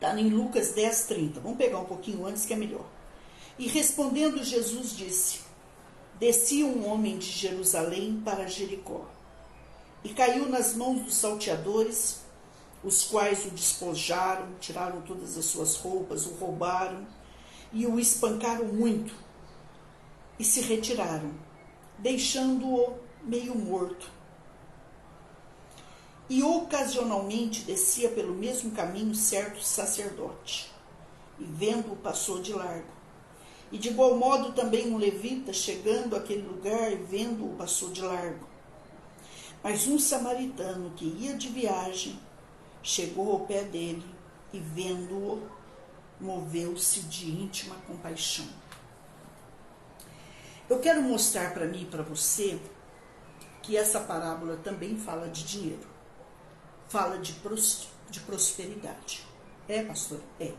Está em Lucas 10:30. Vamos pegar um pouquinho antes que é melhor. E respondendo Jesus disse: descia um homem de Jerusalém para Jericó, e caiu nas mãos dos salteadores, os quais o despojaram, tiraram todas as suas roupas, o roubaram e o espancaram muito, e se retiraram, deixando-o meio morto. E ocasionalmente descia pelo mesmo caminho certo sacerdote, e vendo-o passou de largo. E de igual modo também um levita, chegando àquele lugar e vendo-o passou de largo. Mas um samaritano que ia de viagem, chegou ao pé dele e vendo-o, moveu-se de íntima compaixão. Eu quero mostrar para mim e para você que essa parábola também fala de dinheiro. Fala de prosperidade. É, pastor? É.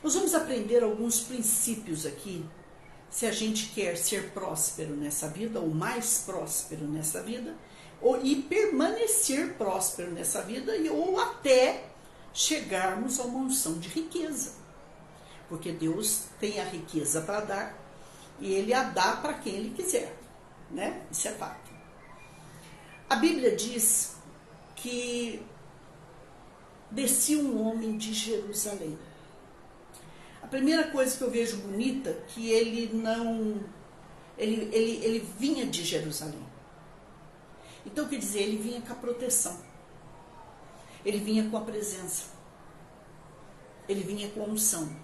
Nós vamos aprender alguns princípios aqui, se a gente quer ser próspero nessa vida, ou mais próspero nessa vida, e permanecer próspero nessa vida, ou até chegarmos a uma unção de riqueza. Porque Deus tem a riqueza para dar, e Ele a dá para quem Ele quiser, né? Isso é fato. A Bíblia diz que descia um homem de Jerusalém. A primeira coisa que eu vejo bonita, que ele vinha de Jerusalém. Então, quer dizer, ele vinha com a proteção. Ele vinha com a presença. Ele vinha com a unção.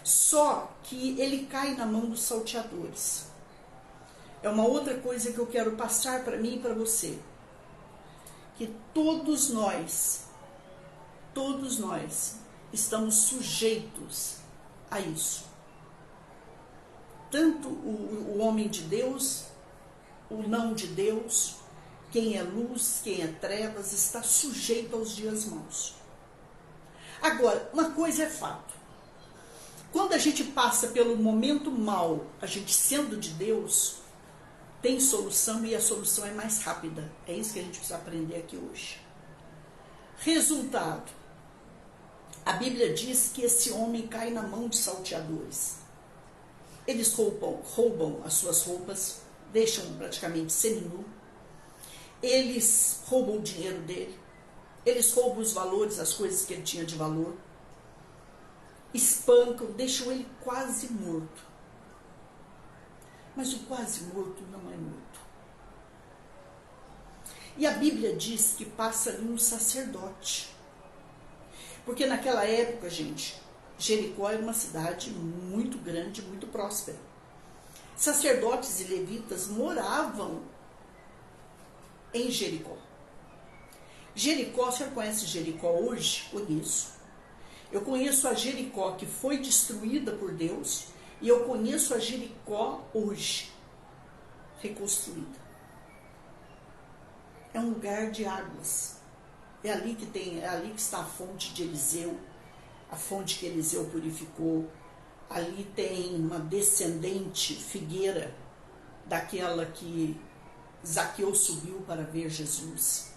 Só que ele cai na mão dos salteadores. É uma outra coisa que eu quero passar para mim e para você. Que todos nós estamos sujeitos a isso. Tanto o homem de Deus, o não de Deus, quem é luz, quem é trevas, está sujeito aos dias maus. Agora, uma coisa é fato. Quando a gente passa pelo momento mau, a gente sendo de Deus, tem solução e a solução é mais rápida. É isso que a gente precisa aprender aqui hoje. Resultado. A Bíblia diz que esse homem cai na mão de salteadores. Eles roubam as suas roupas, deixam praticamente seminu. Eles roubam o dinheiro dele. Eles roubam os valores, as coisas que ele tinha de valor. Espancam, deixam ele quase morto. Mas o quase morto não é morto. E a Bíblia diz que passa ali um sacerdote. Porque naquela época, gente, Jericó era uma cidade muito grande, muito próspera. Sacerdotes e levitas moravam em Jericó. Jericó, você conhece Jericó hoje? Conheço. Eu conheço a Jericó que foi destruída por Deus e eu conheço a Jericó hoje, reconstruída. É um lugar de águas. É ali que está a fonte de Eliseu, a fonte que Eliseu purificou. Ali tem uma descendente figueira daquela que Zaqueu subiu para ver Jesus.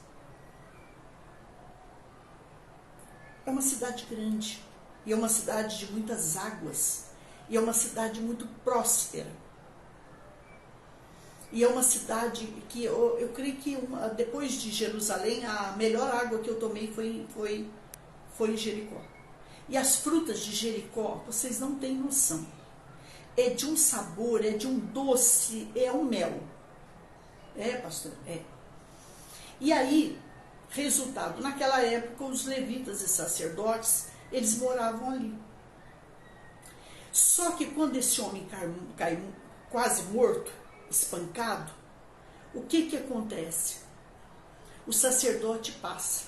É uma cidade grande, e é uma cidade de muitas águas, e é uma cidade muito próspera. E é uma cidade que eu creio que depois de Jerusalém, a melhor água que eu tomei foi em Jericó. E as frutas de Jericó, vocês não têm noção. É de um sabor, é de um doce, é um mel. É, pastor? É. E aí, resultado, naquela época, os levitas e sacerdotes, eles moravam ali. Só que quando esse homem cai quase morto, espancado, o que acontece? O sacerdote passa,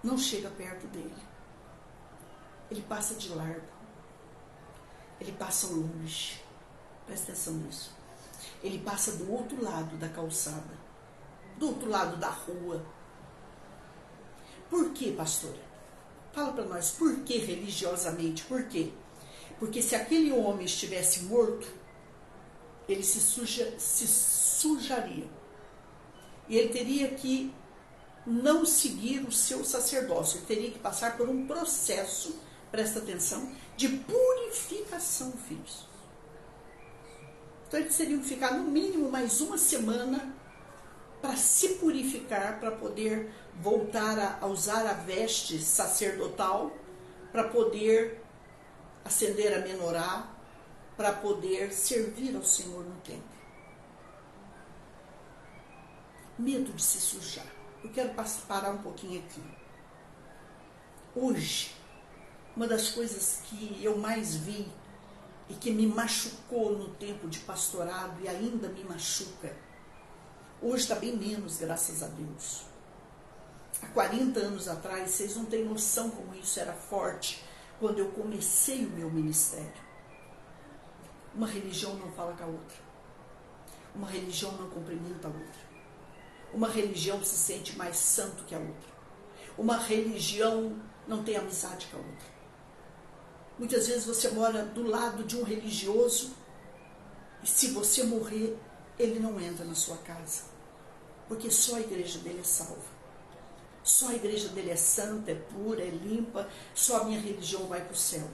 não chega perto dele, ele passa de largo, ele passa longe, presta atenção nisso, ele passa do outro lado da calçada, do outro lado da rua. Por quê, pastora? Fala para nós, por que religiosamente? Por quê? Porque se aquele homem estivesse morto, ele se sujaria. E ele teria que não seguir o seu sacerdócio. Ele teria que passar por um processo, presta atenção, de purificação, filhos. Então eles teriam que ficar no mínimo mais uma semana para se purificar, para poder voltar a usar a veste sacerdotal, para poder acender a menorá, para poder servir ao Senhor no templo. Medo de se sujar. Eu quero parar um pouquinho aqui. Hoje, uma das coisas que eu mais vi e que me machucou no tempo de pastorado e ainda me machuca, hoje está bem menos, graças a Deus. Há 40 anos atrás, vocês não têm noção como isso era forte quando eu comecei o meu ministério. Uma religião não fala com a outra. Uma religião não cumprimenta a outra. Uma religião se sente mais santo que a outra. Uma religião não tem amizade com a outra. Muitas vezes você mora do lado de um religioso e se você morrer, ele não entra na sua casa. Porque só a igreja dele é salva. Só a igreja dele é santa, é pura, é limpa. Só a minha religião vai para o céu.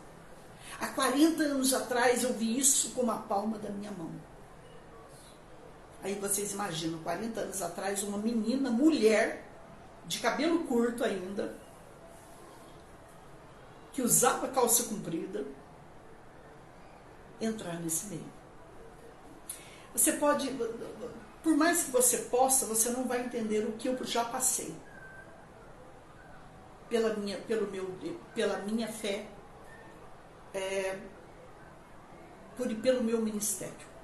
Há 40 anos atrás eu vi isso com a palma da minha mão. Aí vocês imaginam, 40 anos atrás, uma menina, mulher, de cabelo curto ainda, que usava calça comprida, entrar nesse meio. Você pode, por mais que você possa, você não vai entender o que eu já passei. Pela minha fé, pelo meu ministério.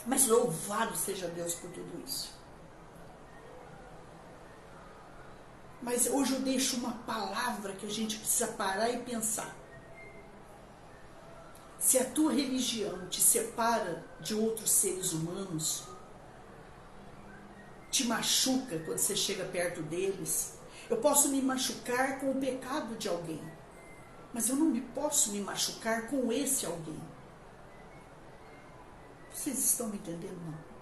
Mas louvado seja Deus por tudo isso. Mas hoje eu deixo uma palavra que a gente precisa parar e pensar. Se a tua religião te separa de outros seres humanos, te machuca quando você chega perto deles, eu posso me machucar com o pecado de alguém, mas eu não posso me machucar com esse alguém. Vocês estão me entendendo, não?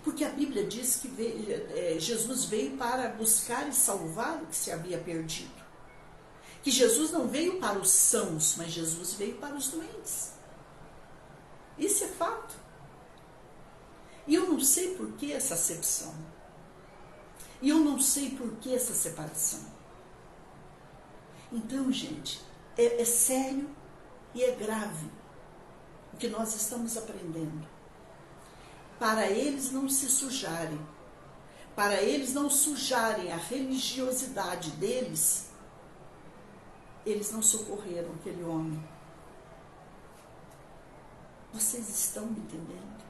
Porque a Bíblia diz que Jesus veio para buscar e salvar o que se havia perdido. Que Jesus não veio para os sãos, mas Jesus veio para os doentes. Isso é fato. E eu não sei por que essa acepção. E eu não sei por que essa separação. Então, gente, é sério e é grave o que nós estamos aprendendo. Para eles não se sujarem, para eles não sujarem a religiosidade deles, eles não socorreram aquele homem. Vocês estão me entendendo?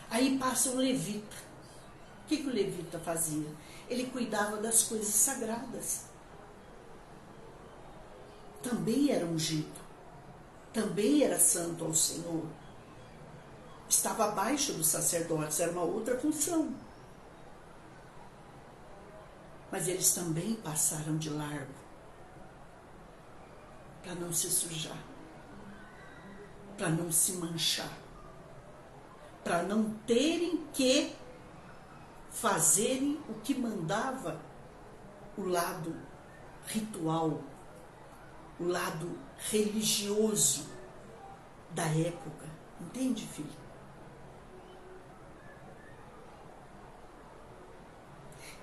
Aí passa o levita. O que o levita fazia? Ele cuidava das coisas sagradas. Também era ungido. Também era santo ao Senhor. Estava abaixo dos sacerdotes, era uma outra função. Mas eles também passaram de largo para não se sujar, para não se manchar, para não terem que fazerem o que mandava o lado ritual, o lado religioso da época. Entende, filho?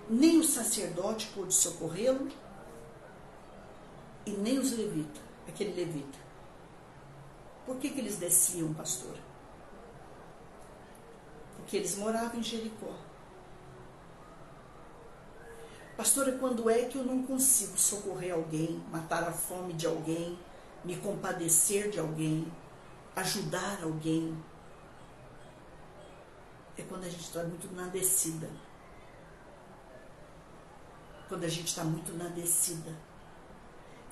Nem o sacerdote pôde socorrê-lo e nem os levitas, aquele levita. Por que eles desciam, pastora? Porque eles moravam em Jericó. Pastora, quando é que eu não consigo socorrer alguém, matar a fome de alguém, me compadecer de alguém, ajudar alguém? É quando a gente está muito na descida. Quando a gente está muito na descida.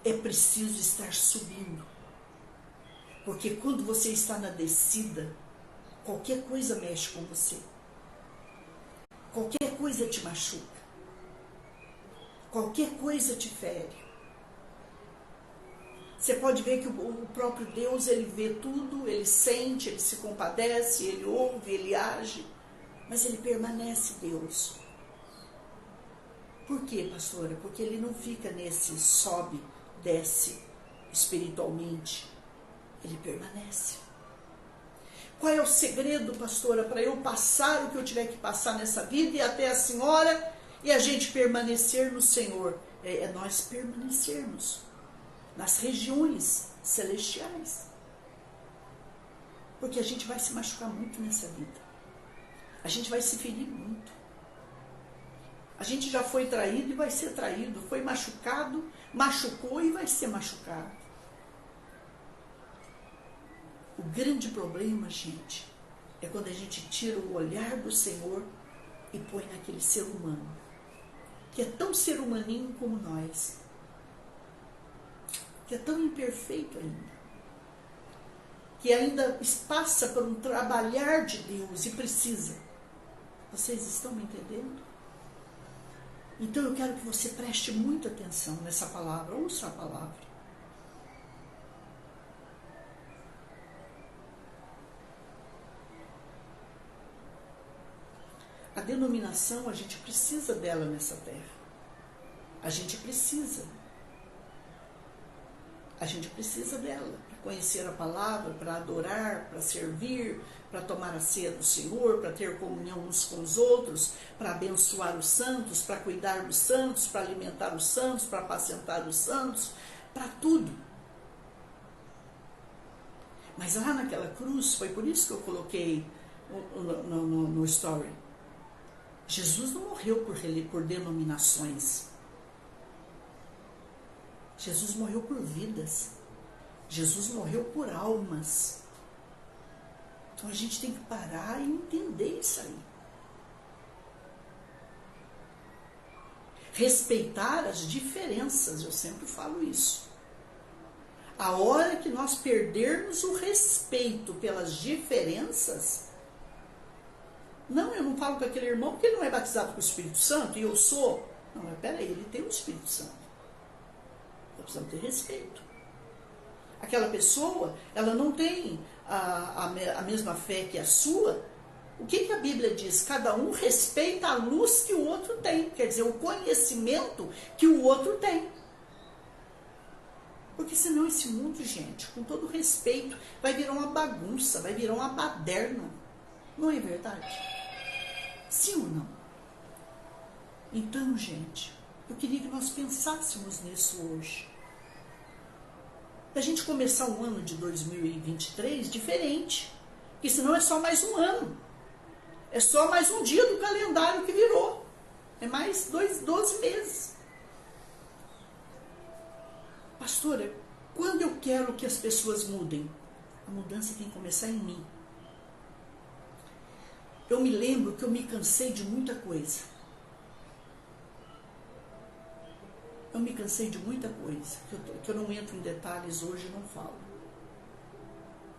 É preciso estar subindo. Porque quando você está na descida, qualquer coisa mexe com você. Qualquer coisa te machuca. Qualquer coisa te fere. Você pode ver que o próprio Deus, ele vê tudo, ele sente, ele se compadece, ele ouve, ele age, mas ele permanece Deus. Por quê, pastora? Porque ele não fica nesse sobe, desce espiritualmente. Ele permanece. Qual é o segredo, pastora, para eu passar o que eu tiver que passar nessa vida e até a senhora e a gente permanecer no Senhor? É nós permanecermos nas regiões celestiais. Porque a gente vai se machucar muito nessa vida. A gente vai se ferir muito. A gente já foi traído e vai ser traído. Foi machucado, machucou e vai ser machucado. O grande problema, gente, é quando a gente tira o olhar do Senhor e põe naquele ser humano, que é tão ser humaninho como nós, que é tão imperfeito ainda, que ainda passa por um trabalhar de Deus e precisa. Vocês estão me entendendo? Então eu quero que você preste muita atenção nessa palavra, ouça a palavra. A denominação, a gente precisa dela nessa terra. A gente precisa. A gente precisa dela para conhecer a palavra, para adorar, para servir, para tomar a ceia do Senhor, para ter comunhão uns com os outros, para abençoar os santos, para cuidar dos santos, para alimentar os santos, para apacentar os santos, para tudo. Mas lá naquela cruz, foi por isso que eu coloquei no story. Jesus não morreu por denominações. Jesus morreu por vidas. Jesus morreu por almas. Então a gente tem que parar e entender isso aí. Respeitar as diferenças, eu sempre falo isso. A hora que nós perdermos o respeito pelas diferenças, não, eu não falo com aquele irmão porque ele não é batizado com o Espírito Santo e eu sou. Não, mas peraí, ele tem o Espírito Santo. Nós precisamos ter respeito. Aquela pessoa, ela não tem a mesma fé que a sua. O que a Bíblia diz? Cada um respeita a luz que o outro tem. Quer dizer, o conhecimento que o outro tem. Porque senão esse mundo, gente, com todo respeito, vai virar uma bagunça, vai virar uma baderna. Não é verdade? Sim ou não? Então, gente, eu queria que nós pensássemos nisso hoje. Da gente começar o ano de 2023 diferente. Porque senão é só mais um ano. É só mais um dia do calendário que virou. É mais 12 meses. Pastora, quando eu quero que as pessoas mudem? A mudança tem que começar em mim. Eu me lembro que eu me cansei de muita coisa. Eu me cansei de muita coisa, que eu não entro em detalhes hoje e não falo.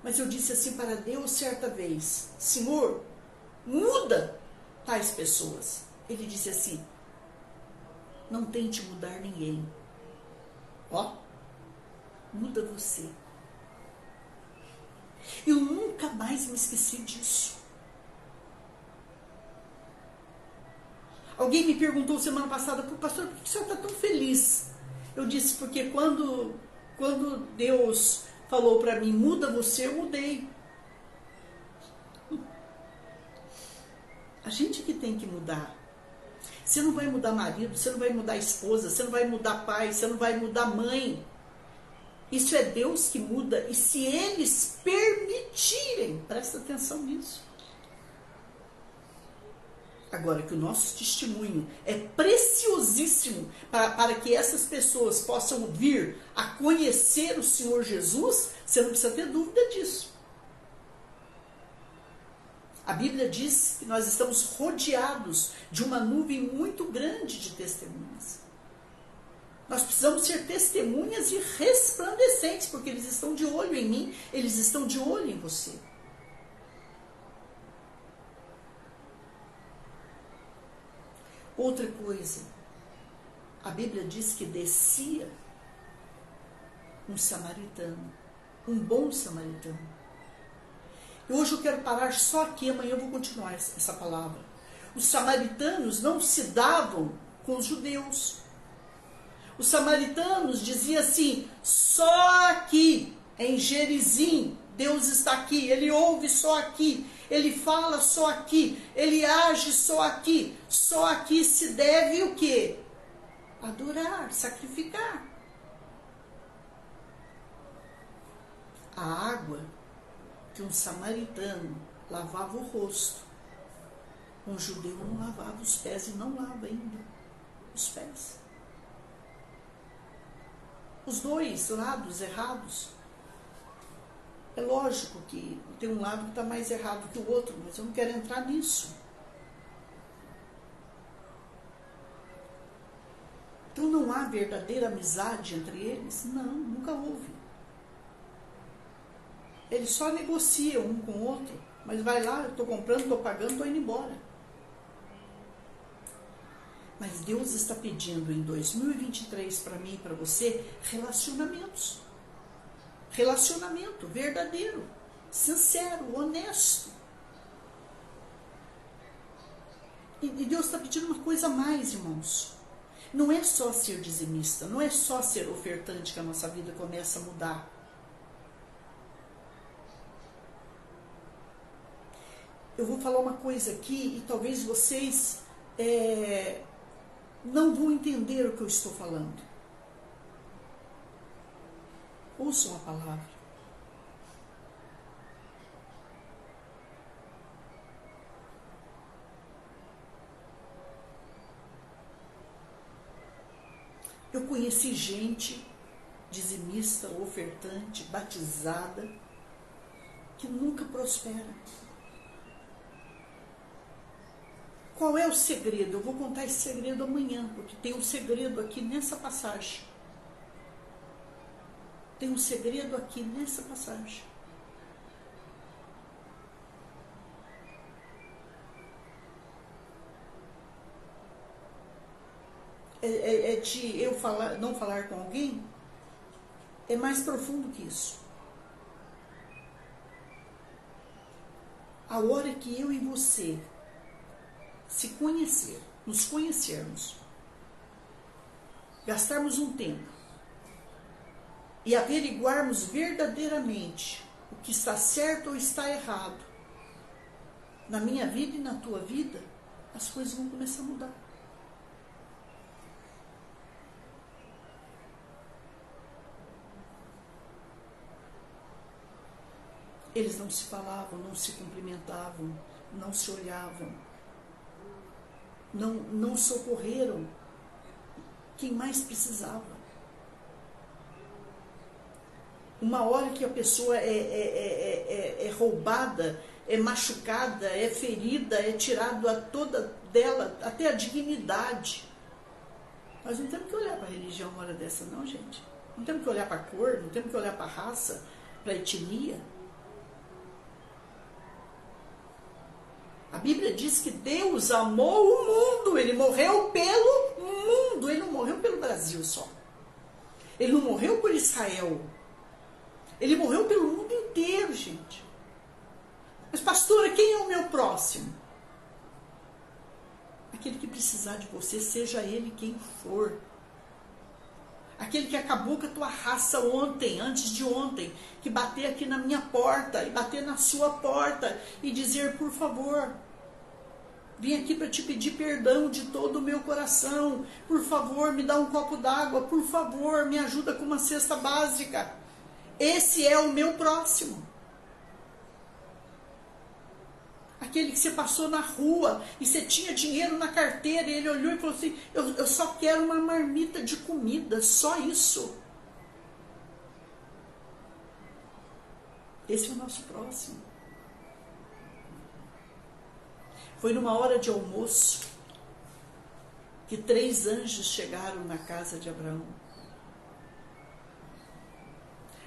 Mas eu disse assim para Deus certa vez: Senhor, muda tais pessoas. Ele disse assim: não tente mudar ninguém. Ó, muda você. Eu nunca mais me esqueci disso. Alguém me perguntou semana passada: pastor, por que o senhor está tão feliz? Eu disse: porque quando Deus falou para mim, muda você, eu mudei. A gente que tem que mudar. Você não vai mudar marido, você não vai mudar esposa, você não vai mudar pai, você não vai mudar mãe. Isso é Deus que muda. E se eles permitirem, presta atenção nisso. Agora, que o nosso testemunho é preciosíssimo para que essas pessoas possam vir a conhecer o Senhor Jesus, você não precisa ter dúvida disso. A Bíblia diz que nós estamos rodeados de uma nuvem muito grande de testemunhas. Nós precisamos ser testemunhas e resplandecentes, porque eles estão de olho em mim, eles estão de olho em você. Outra coisa, a Bíblia diz que descia um samaritano, um bom samaritano. E hoje eu quero parar só aqui, amanhã eu vou continuar essa palavra. Os samaritanos não se davam com os judeus. Os samaritanos diziam assim, só aqui, em Gerizim, Deus está aqui, Ele ouve só aqui, Ele fala só aqui, Ele age só aqui se deve o quê? Adorar, sacrificar. A água que um samaritano lavava o rosto, um judeu não lavava os pés e não lava ainda os pés. Os dois lados errados. É lógico que tem um lado que está mais errado que o outro, mas eu não quero entrar nisso. Então não há verdadeira amizade entre eles? Não, nunca houve. Eles só negociam um com o outro, mas vai lá, eu estou comprando, estou pagando, estou indo embora. Mas Deus está pedindo em 2023 para mim e para você relacionamentos. Relacionamento verdadeiro, sincero, honesto. E Deus está pedindo uma coisa a mais, irmãos. Não é só ser dizimista, não é só ser ofertante que a nossa vida começa a mudar. Eu vou falar uma coisa aqui e talvez vocês não vão entender o que eu estou falando. Ouçam a palavra. Eu conheci gente dizimista, ofertante, batizada, que nunca prospera. Qual é o segredo? Eu vou contar esse segredo amanhã, porque tem um segredo aqui nessa passagem. Tem um segredo aqui nessa passagem. De eu não falar com alguém, é mais profundo que isso. A hora que eu e você se conhecer, nos conhecermos, gastarmos um tempo e averiguarmos verdadeiramente o que está certo ou está errado na minha vida e na tua vida, as coisas vão começar a mudar. Eles não se falavam, não se cumprimentavam, não se olhavam, não socorreram quem mais precisava. Uma hora que a pessoa é roubada, é machucada, é ferida, é tirado a toda dela, até a dignidade. Nós não temos que olhar para a religião uma hora dessa, não, gente. Não temos que olhar para a cor, não temos que olhar para a raça, para a etnia. A Bíblia diz que Deus amou o mundo, Ele morreu pelo mundo, Ele não morreu pelo Brasil só. Ele não morreu por Israel. Ele morreu pelo mundo inteiro, gente. Mas, pastora, quem é o meu próximo? Aquele que precisar de você, seja ele quem for. Aquele que acabou com a tua raça ontem, antes de ontem, que bater aqui na minha porta e bater na sua porta e dizer, por favor, vim aqui para te pedir perdão de todo o meu coração, por favor, me dá um copo d'água, por favor, me ajuda com uma cesta básica. Esse é o meu próximo. Aquele que você passou na rua e você tinha dinheiro na carteira e ele olhou e falou assim, eu só quero uma marmita de comida, só isso. Esse é o nosso próximo. Foi numa hora de almoço que 3 anjos chegaram na casa de Abraão.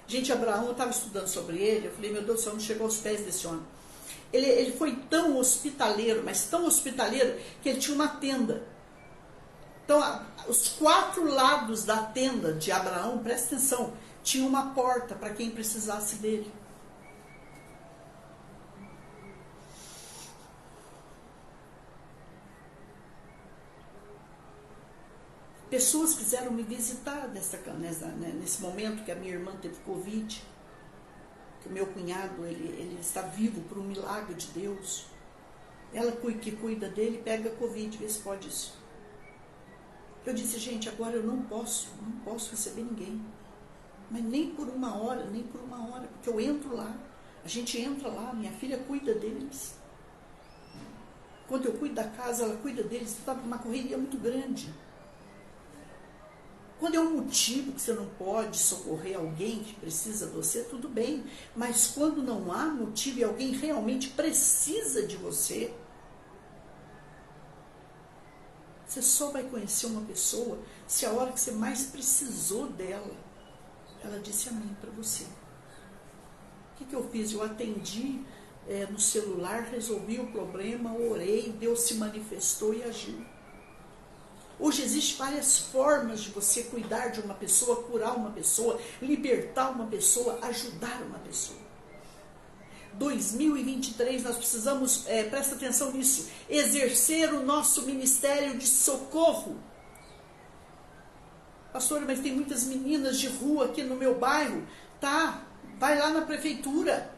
Gente, Abraão, eu estava estudando sobre ele, eu falei, meu Deus do céu, não chegou aos pés desse homem. Ele foi tão hospitaleiro, mas tão hospitaleiro, que ele tinha uma tenda. Então, os 4 lados da tenda de Abraão, presta atenção, tinha uma porta para quem precisasse dele. Pessoas quiseram me visitar nesse momento que a minha irmã teve Covid, que o meu cunhado ele está vivo por um milagre de Deus. Ela que cuida dele pega Covid, vê se pode isso. Eu disse, gente, agora eu não posso receber ninguém. Mas nem por uma hora, porque eu entro lá, a gente entra lá, minha filha cuida deles. Quando eu cuido da casa, ela cuida deles, está uma correria muito grande. Quando é um motivo que você não pode socorrer alguém que precisa de você, tudo bem. Mas quando não há motivo e alguém realmente precisa de você, você só vai conhecer uma pessoa se a hora que você mais precisou dela, ela disse amém para você. O que eu fiz? Eu atendi no celular, resolvi o problema, orei, Deus se manifestou e agiu. Hoje existem várias formas de você cuidar de uma pessoa, curar uma pessoa, libertar uma pessoa, ajudar uma pessoa. 2023 nós precisamos, presta atenção nisso, exercer o nosso ministério de socorro. Pastor, mas tem muitas meninas de rua aqui no meu bairro. Tá, vai lá na prefeitura,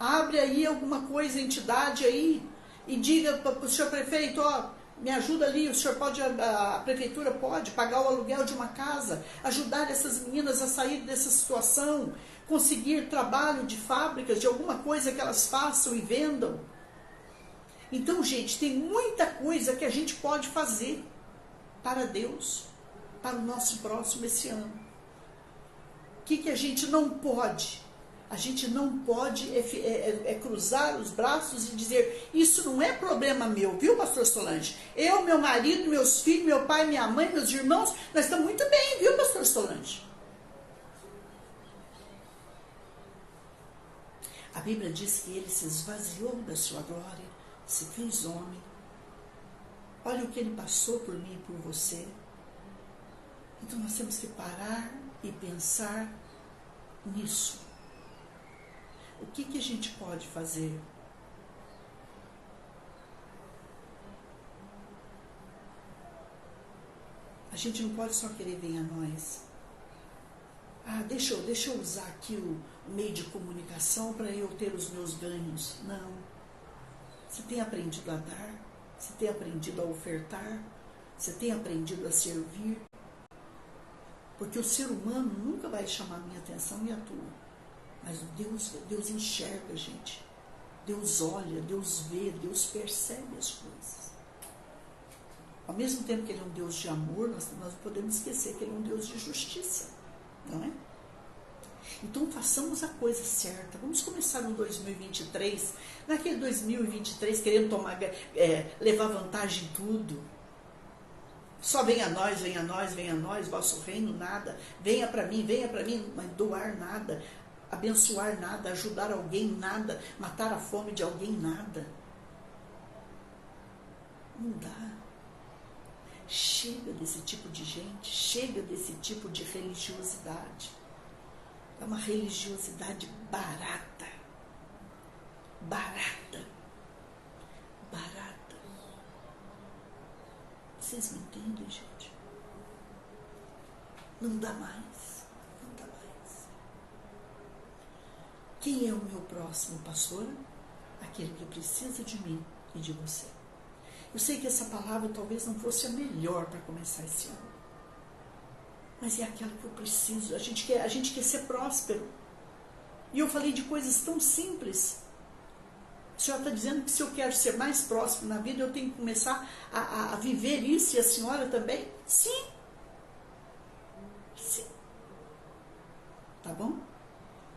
abre aí alguma coisa, entidade aí, e diga para o senhor prefeito, ó, me ajuda ali, o senhor pode, a prefeitura pode pagar o aluguel de uma casa, ajudar essas meninas a sair dessa situação, conseguir trabalho de fábricas, de alguma coisa que elas façam e vendam. Então, gente, tem muita coisa que a gente pode fazer para Deus, para o nosso próximo esse ano. O que a gente não pode? A gente não pode cruzar os braços e dizer, isso não é problema meu, viu, pastor Solange? Eu, meu marido, meus filhos, meu pai, minha mãe, meus irmãos, nós estamos muito bem, viu, pastor Solange? A Bíblia diz que ele se esvaziou da sua glória, se fez homem. Olha o que ele passou por mim e por você. Então nós temos que parar e pensar nisso. O que a gente pode fazer? A gente não pode só querer vir a nós. Ah, deixa eu usar aqui o meio de comunicação para eu ter os meus ganhos. Não. Você tem aprendido a dar, você tem aprendido a ofertar, você tem aprendido a servir. Porque o ser humano nunca vai chamar a minha atenção e a tua. Mas Deus enxerga a gente. Deus olha, Deus vê, Deus percebe as coisas. Ao mesmo tempo que Ele é um Deus de amor, nós não podemos esquecer que Ele é um Deus de justiça. Não é? Então façamos a coisa certa. Vamos começar no 2023. Naquele 2023 querendo levar vantagem em tudo. Só venha a nós, venha a nós, venha a nós, vosso reino, nada. Venha para mim, mas doar nada. Abençoar nada, ajudar alguém, nada, matar a fome de alguém, nada. Não dá. Chega desse tipo de gente, chega desse tipo de religiosidade. É uma religiosidade barata. Barata. Barata. Vocês me entendem, gente? Não dá mais. Quem é o meu próximo pastor? Aquele que precisa de mim e de você. Eu sei que essa palavra talvez não fosse a melhor para começar esse ano. Mas é aquela que eu preciso. A gente quer ser próspero. E eu falei de coisas tão simples. A senhora está dizendo que se eu quero ser mais próspero na vida, eu tenho que começar a viver isso. E a senhora também? Sim. Sim. Tá bom?